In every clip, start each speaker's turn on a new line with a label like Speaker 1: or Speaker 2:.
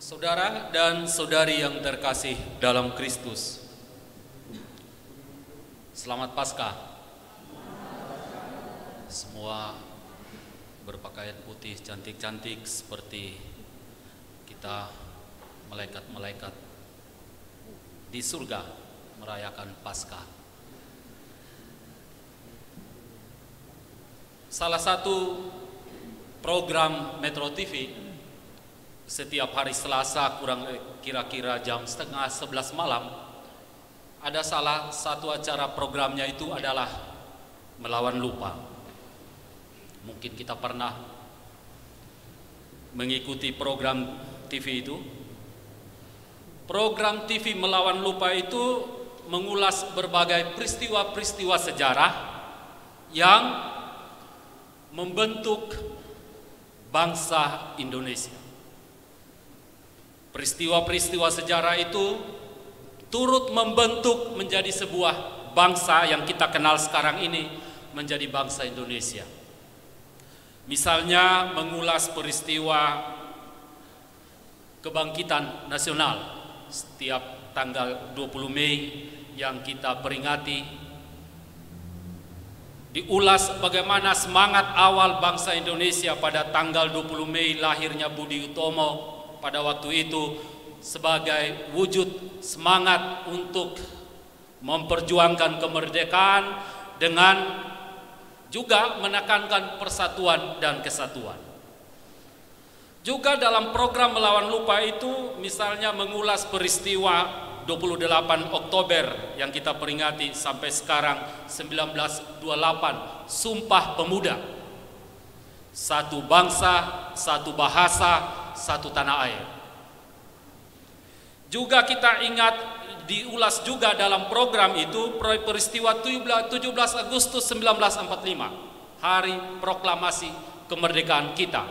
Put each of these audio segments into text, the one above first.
Speaker 1: Saudara dan saudari yang terkasih dalam Kristus, selamat Paskah. Semua berpakaian putih cantik-cantik seperti kita malaikat-malaikat di surga merayakan Paskah. Salah satu program Metro TV setiap hari Selasa kurang kira-kira jam setengah 11 malam ada salah satu acara programnya itu adalah melawan lupa. Mungkin kita pernah mengikuti program TV itu. Program TV melawan lupa itu mengulas berbagai peristiwa-peristiwa sejarah yang membentuk bangsa Indonesia. Peristiwa-peristiwa sejarah itu turut membentuk menjadi sebuah bangsa yang kita kenal sekarang ini menjadi bangsa Indonesia. Misalnya mengulas peristiwa kebangkitan nasional setiap tanggal 20 Mei yang kita peringati. Diulas bagaimana semangat awal bangsa Indonesia pada tanggal 20 Mei lahirnya Budi Utomo pada waktu itu sebagai wujud semangat untuk memperjuangkan kemerdekaan dengan juga menekankan persatuan dan kesatuan. Juga dalam program melawan lupa itu misalnya mengulas peristiwa 28 Oktober yang kita peringati sampai sekarang 1928, Sumpah Pemuda. Satu bangsa, satu bahasa, satu tanah air. Juga kita ingat diulas juga dalam program itu peristiwa 17 Agustus 1945, hari proklamasi kemerdekaan kita,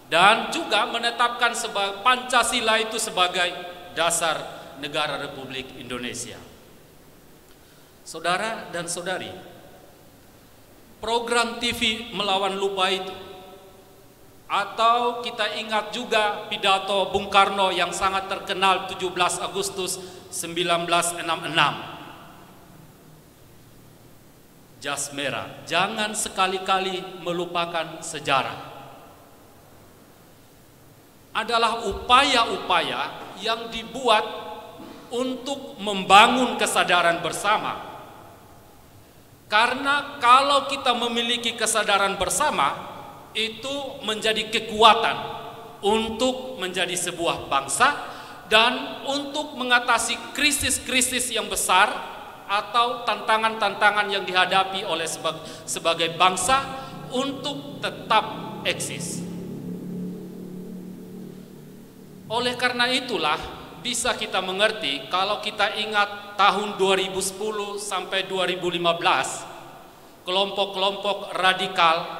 Speaker 1: dan juga menetapkan Pancasila itu sebagai dasar negara Republik Indonesia. Saudara dan saudari, program TV melawan lupa itu, atau kita ingat juga pidato Bung Karno yang sangat terkenal 17 Agustus 1966. Jas merah, jangan sekali-kali melupakan sejarah. Adalah upaya-upaya yang dibuat untuk membangun kesadaran bersama. Karena kalau kita memiliki kesadaran bersama, itu menjadi kekuatan untuk menjadi sebuah bangsa dan untuk mengatasi krisis-krisis yang besar atau tantangan-tantangan yang dihadapi oleh sebagai bangsa untuk tetap eksis. Oleh karena itulah bisa kita mengerti kalau kita ingat tahun 2010 sampai 2015 kelompok-kelompok radikal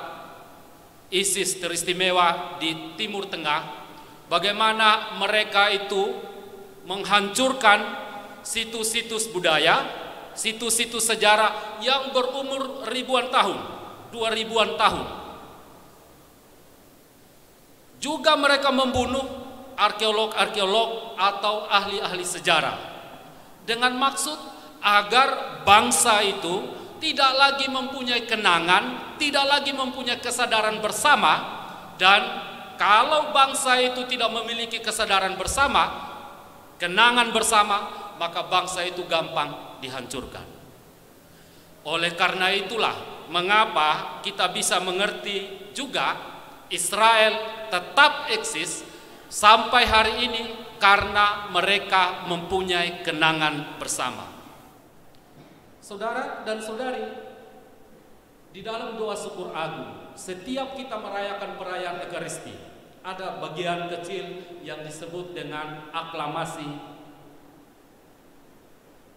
Speaker 1: ISIS teristimewa di Timur Tengah, bagaimana mereka itu menghancurkan situs-situs budaya, situs-situs sejarah yang berumur ribuan tahun, 2000-an tahun. Juga mereka membunuh arkeolog-arkeolog atau ahli-ahli sejarah dengan maksud agar bangsa itu tidak lagi mempunyai kenangan, tidak lagi mempunyai kesadaran bersama, dan kalau bangsa itu tidak memiliki kesadaran bersama, kenangan bersama, maka bangsa itu gampang dihancurkan. Oleh karena itulah mengapa kita bisa mengerti juga Israel tetap eksis sampai hari ini karena mereka mempunyai kenangan bersama. Saudara dan saudari, di dalam doa syukur agung, setiap kita merayakan perayaan Ekaristi, ada bagian kecil yang disebut dengan aklamasi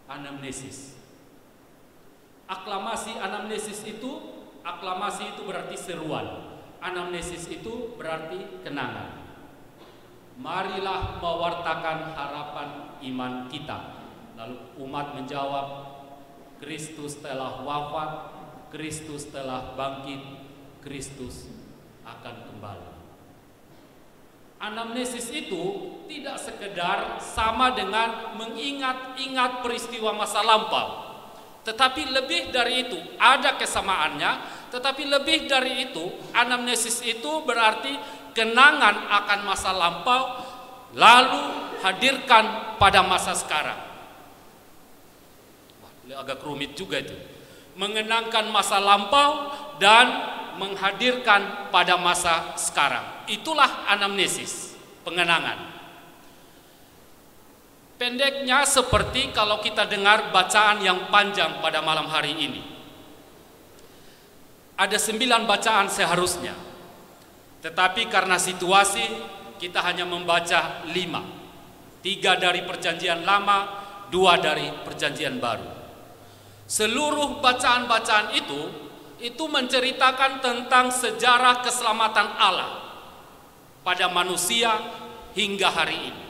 Speaker 1: anamnesis. Aklamasi anamnesis itu, aklamasi itu berarti seruan, anamnesis itu berarti kenangan. Marilah mewartakan harapan iman kita. Lalu umat menjawab, Kristus telah wafat, Kristus telah bangkit, Kristus akan kembali. Anamnesis itu tidak sekedar sama dengan mengingat-ingat peristiwa masa lampau, tetapi lebih dari itu, ada kesamaannya, tetapi lebih dari itu, anamnesis itu berarti kenangan akan masa lampau, lalu hadirkan pada masa sekarang. Wah, agak rumit juga itu. Mengenangkan masa lampau dan menghadirkan pada masa sekarang. Itulah anamnesis, pengenangan. Pendeknya seperti kalau kita dengar bacaan yang panjang pada malam hari ini. Ada 9 bacaan seharusnya. Tetapi karena situasi kita hanya membaca 5. 3 dari perjanjian lama, 2 dari perjanjian baru. Seluruh bacaan-bacaan itu menceritakan tentang sejarah keselamatan Allah pada manusia hingga hari ini.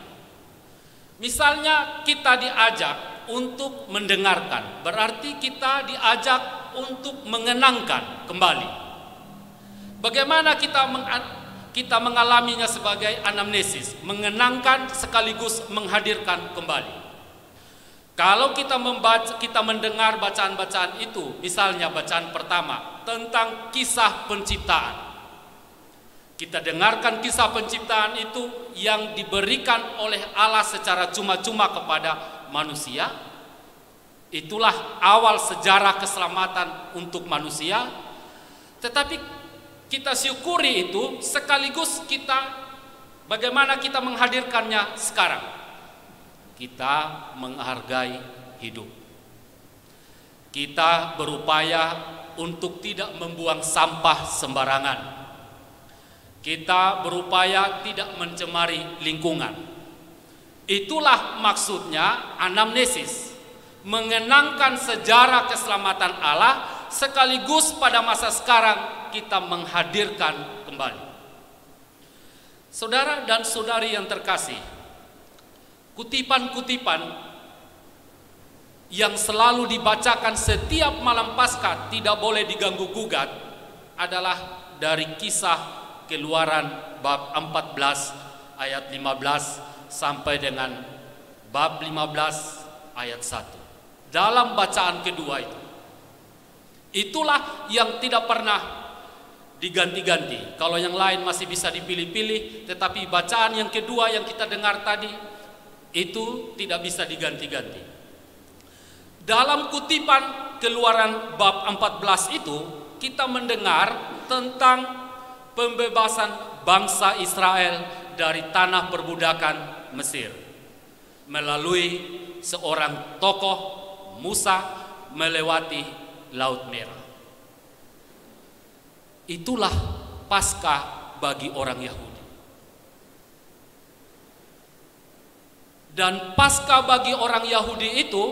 Speaker 1: Misalnya kita diajak untuk mendengarkan, berarti kita diajak untuk mengenangkan kembali. Bagaimana kita mengalaminya sebagai anamnesis, mengenangkan sekaligus menghadirkan kembali. Kalau kita mendengar bacaan-bacaan itu, misalnya bacaan pertama tentang kisah penciptaan. Kita dengarkan kisah penciptaan itu yang diberikan oleh Allah secara cuma-cuma kepada manusia. Itulah awal sejarah keselamatan untuk manusia. Tetapi kita syukuri itu sekaligus bagaimana kita menghadirkannya sekarang. Kita menghargai hidup. Kita berupaya untuk tidak membuang sampah sembarangan. Kita berupaya tidak mencemari lingkungan. Itulah maksudnya anamnesis, mengenangkan sejarah keselamatan Allah sekaligus pada masa sekarang kita menghadirkan kembali. Saudara dan saudari yang terkasih, kutipan-kutipan yang selalu dibacakan setiap malam Paskah tidak boleh diganggu-gugat adalah dari Kisah Keluaran bab 14 ayat 15 sampai dengan bab 15 ayat 1. Dalam bacaan kedua itulah yang tidak pernah diganti-ganti. Kalau yang lain masih bisa dipilih-pilih, tetapi bacaan yang kedua yang kita dengar tadi itu tidak bisa diganti-ganti. Dalam kutipan Keluaran bab 14 itu kita mendengar tentang pembebasan bangsa Israel dari tanah perbudakan Mesir melalui seorang tokoh Musa melewati Laut Merah. Itulah Paskah bagi orang Yahudi. Dan Paskah bagi orang Yahudi itu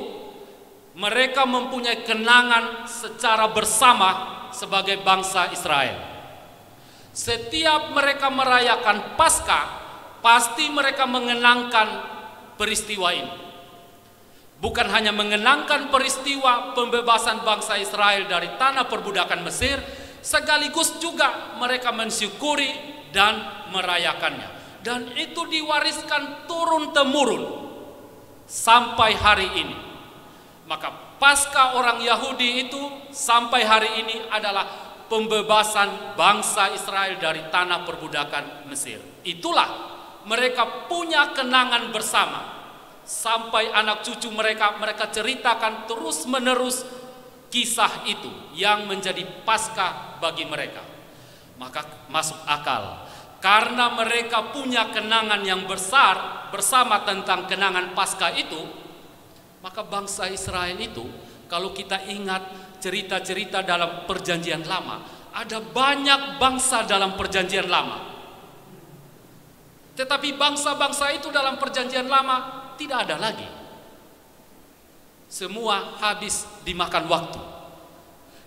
Speaker 1: mereka mempunyai kenangan secara bersama sebagai bangsa Israel. Setiap mereka merayakan Paskah, pasti mereka mengenangkan peristiwa ini. Bukan hanya mengenangkan peristiwa pembebasan bangsa Israel dari tanah perbudakan Mesir, sekaligus juga mereka mensyukuri dan merayakannya. Dan itu diwariskan turun-temurun sampai hari ini. Maka Paskah orang Yahudi itu sampai hari ini adalah pembebasan bangsa Israel dari tanah perbudakan Mesir. Itulah mereka punya kenangan bersama. Sampai anak cucu mereka ceritakan terus-menerus kisah itu yang menjadi Paskah bagi mereka. Maka masuk akal. Karena mereka punya kenangan yang besar bersama tentang kenangan Paskah itu, maka bangsa Israel itu, kalau kita ingat cerita-cerita dalam perjanjian lama, ada banyak bangsa dalam perjanjian lama. Tetapi bangsa-bangsa itu dalam perjanjian lama tidak ada lagi. Semua habis dimakan waktu.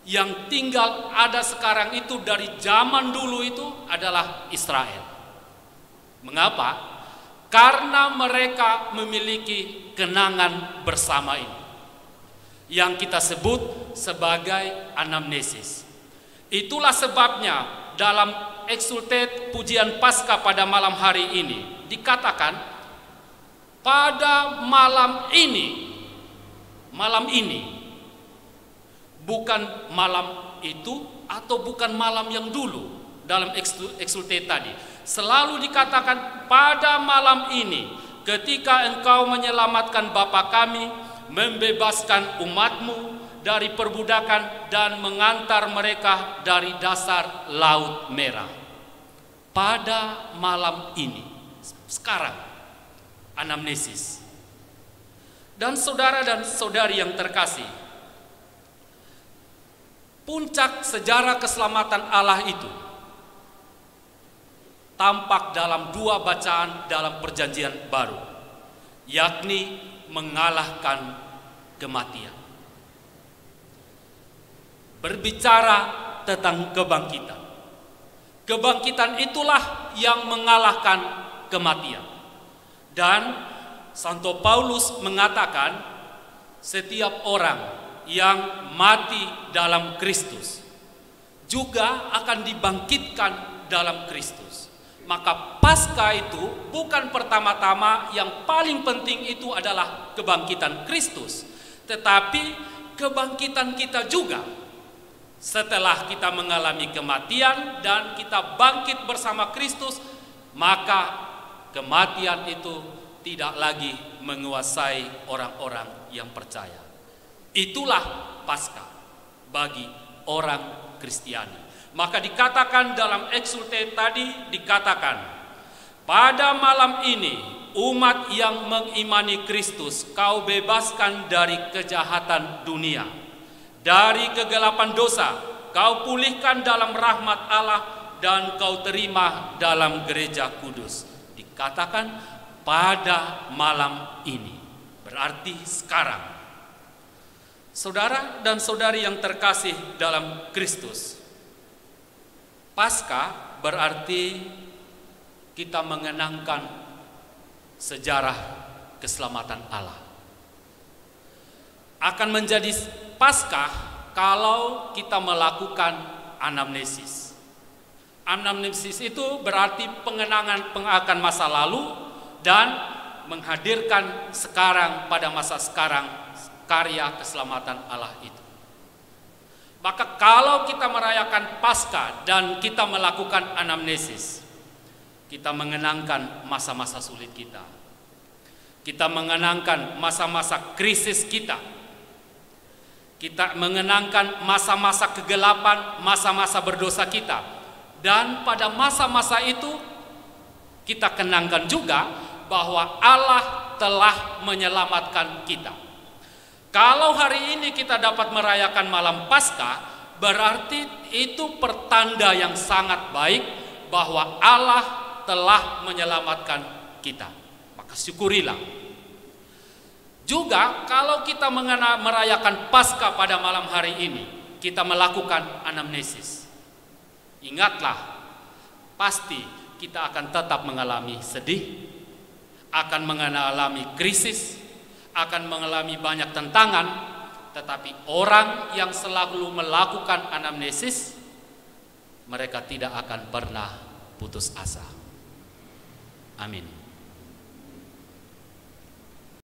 Speaker 1: Yang tinggal ada sekarang itu dari zaman dulu itu adalah Israel. Mengapa? Karena mereka memiliki kenangan bersama ini, yang kita sebut sebagai anamnesis. Itulah sebabnya dalam Exsultet pujian Paskah pada malam hari ini dikatakan pada malam ini, bukan malam itu atau bukan malam yang dulu dalam Exsultet tadi. Selalu dikatakan pada malam ini ketika engkau menyelamatkan Bapa kami, membebaskan umatmu dari perbudakan dan mengantar mereka dari dasar Laut Merah. Pada malam ini, sekarang, anamnesis. Dan saudara dan saudari yang terkasih, puncak sejarah keselamatan Allah itu tampak dalam dua bacaan dalam Perjanjian Baru, yakni mengalahkan kematian. Berbicara tentang kebangkitan. Kebangkitan itulah yang mengalahkan kematian. Dan Santo Paulus mengatakan setiap orang yang mati dalam Kristus juga akan dibangkitkan dalam Kristus. Maka Paskah itu bukan pertama-tama, yang paling penting itu adalah kebangkitan Kristus, tetapi kebangkitan kita juga. Setelah kita mengalami kematian dan kita bangkit bersama Kristus, maka kematian itu tidak lagi menguasai orang-orang yang percaya. Itulah Paskah bagi orang Kristiani. Maka dikatakan dalam Exsultet tadi, dikatakan pada malam ini umat yang mengimani Kristus kau bebaskan dari kejahatan dunia, dari kegelapan dosa kau pulihkan dalam rahmat Allah, dan kau terima dalam gereja kudus. Dikatakan pada malam ini, berarti sekarang. Saudara dan saudari yang terkasih dalam Kristus, Paskah berarti kita mengenangkan sejarah keselamatan Allah. Akan menjadi Paskah kalau kita melakukan anamnesis. Anamnesis itu berarti pengenangan akan masa lalu dan menghadirkan sekarang pada masa sekarang karya keselamatan Allah itu. Maka kalau kita merayakan Paskah dan kita melakukan anamnesis, kita mengenangkan masa-masa sulit kita. Kita mengenangkan masa-masa krisis kita. Kita mengenangkan masa-masa kegelapan, masa-masa berdosa kita. Dan pada masa-masa itu kita kenangkan juga bahwa Allah telah menyelamatkan kita. Kalau hari ini kita dapat merayakan malam Paskah, berarti itu pertanda yang sangat baik bahwa Allah telah menyelamatkan kita. Maka syukurilah. Juga kalau kita merayakan Paskah pada malam hari ini, kita melakukan anamnesis. Ingatlah, pasti kita akan tetap mengalami sedih, akan mengalami krisis, akan mengalami banyak tantangan, tetapi orang yang selalu melakukan anamnesis, mereka tidak akan pernah putus asa. Amin.